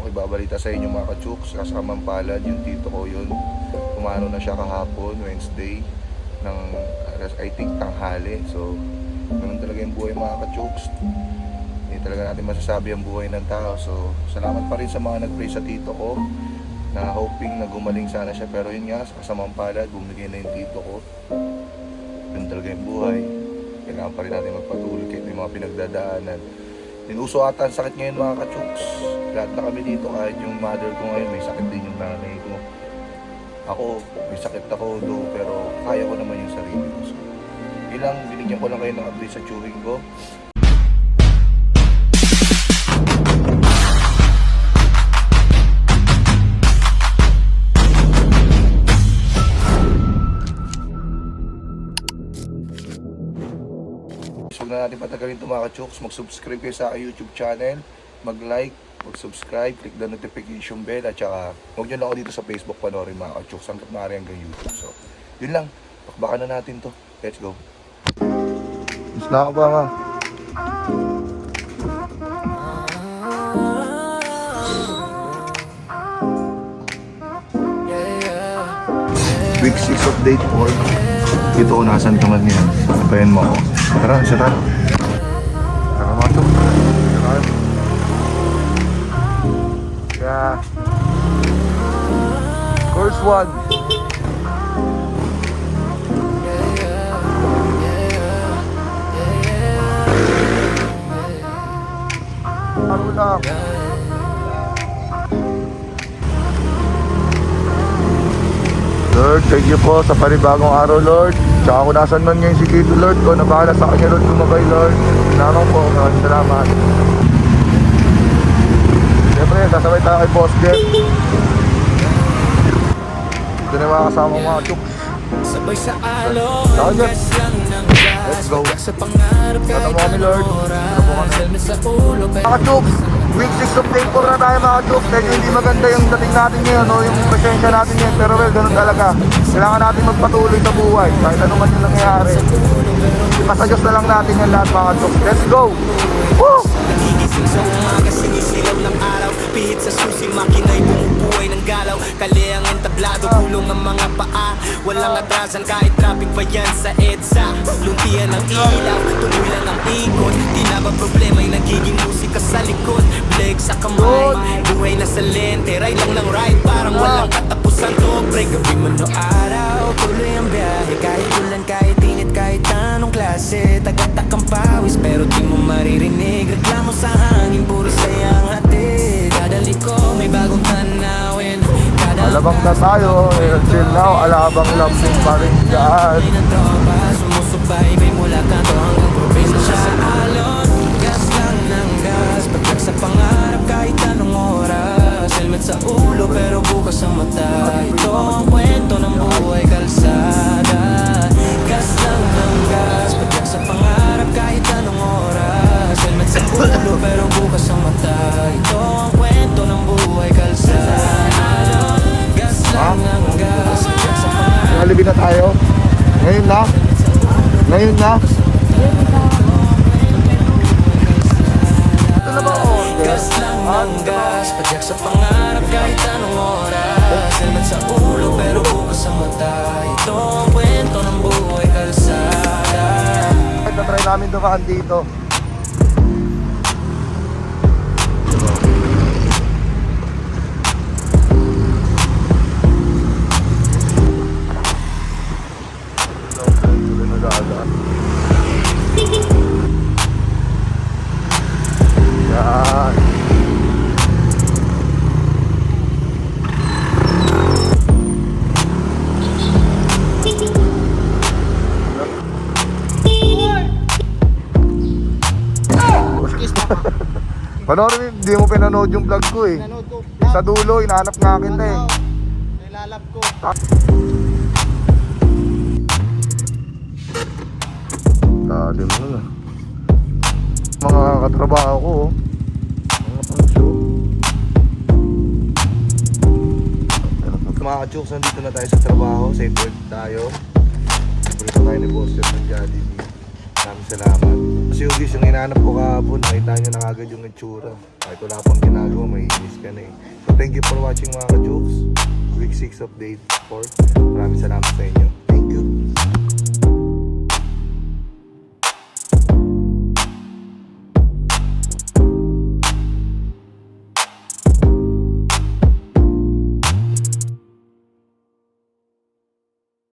ibabalita sa inyo mga ka-chooks. Kasamang palad, yung tito ko yun. Kumano na siya kahapon, Wednesday, ng I think tanghali. So, ganun talaga yung buhay mga ka-chooks. Hindi talaga natin masasabi ang buhay ng tao. So, salamat pa rin sa mga nag-pray sa tito ko na hoping na gumaling sana siya. Pero yun nga, sa kasamang palad, bumigay na yung tito ko. Ganun talaga yung buhay. Kailangan pa rin natin magpatuloy kahit may mga pinagdadaanan. Inuso ata ang sakit ngayon mga ka-chooks. Lahat na kami dito, kahit yung mother ko ngayon, may sakit din yung nanay ko. Ako, may sakit ako do, pero kaya ko naman yung sarili ko. So, ilang binigyan ko lang kayo ng update sa chewing ko. Huwag na natin patagalin ito mga ka-chooks. Mag-subscribe kayo sa aking YouTube channel, mag-like, mag-subscribe, click the notification bell, at saka huwag nyo lang ako dito sa Facebook panoorin mga ka-chooks hanggat maaari hanggang YouTube. So, yun lang. Pakbakan na natin to. Let's go. Mas na ba nga? Week 6 of day 4. Dito ko nasan naman yan. Papayin mo ako. Tara, isa tayo. Tara mga to. Tara. Yeah. Course 1. Ano lang. Lord, thank you po sa panibagong araw, Lord. Tsaka kung nasan man ngayon si Kito, Lord, ko nabahala sa kanya, Lord, gumabay, Lord. Salamat po, maraming salamat. Siyempre, sasabay tayo kay Boss Jeff. Ito na yung mga kasamang mga chooks. Sabay sa alon, Jeff. Let's go. Tata mo kami, Lord. Tata mo kami. Mga chooks, week 6 of day 4 na tayo mga chooks. Medyo hindi maganda yung dating natin ngayon, no? Yung presensya natin ngayon. Pero well, ganun talaga. Kailangan natin magpatuloy sa buhay. Kahit ano man yung nangyayari. Ipasayos na lang natin yung lahat mga chooks. Let's go! Woo! Nagigising sa umaga, sinisilaw ng araw. Pihit sa susi, makina'y bumubuhay ng galaw. Kaliang entablado, gulong ang mga paa. Walang atrasan kahit traffic pa yan sa EDSA. Luntian ang ilaw, tuloy lang ang ikot. Di na ba problema'y nagiging musika sa likod. Bleg sa kamay, buhay na sa lente. Ride lang ng ride, parang walang katapusan to. Break gabi man o araw, tuloy ang biyahe. Kahit ulan, kahit init, kahit anong klase. Tagatak ang pawis, pero di mo maririnig. Reklamo sa hangin, puro sayang hatid. Kada liko, may bagong tanawin. Alabang na tayo, until now, alabang lambing pa rin dyan. May natropa, sumusubaybay mula kanto hanggang probinsya sa alon. Gas lang ng gas, pagkat sa pangarap kahit anong oras. Helmet sa ulo pero bukas ang mata. Ito ang kwento ng buhay kalsada. Gas lang ng gas, pagkat sa pangarap kahit anong oras. Helmet sa ulo pero bukas ang mata. Ito ang kwento ng buhay kalsada. Gas lang ng gas, pagkat sa pangarap. Nalibin na tayo. Ngayon na. Ngayon na. Ito na ba order? Gas lang ng gas, padyak sa pangarap kahit anong oras. Helmet sa ulo pero bukas ang mata. Ito ang kwento ng buhay kalsada. Try namin dumaan dito. Yan. Panoorin, hindi mo pinanood yung vlog ko eh. Sa dulo, inahanap nga kita eh. Nilalab ko. Lalim mo na. Mga katrabaho ko, mga pangsyo. Mga ka-chooks, nandito na tayo sa trabaho. Safe work tayo. Pagkita tayo ni Boss Jeff ng Jollibee. Maraming salamat. Kasi Ugis, yung hinahanap ko kahapon, nakita nyo na agad yung itsura. Kahit wala pang ginagawa, may inis ka na eh. So thank you for watching mga ka-chooks. Week 6 update 4. Maraming salamat sa inyo.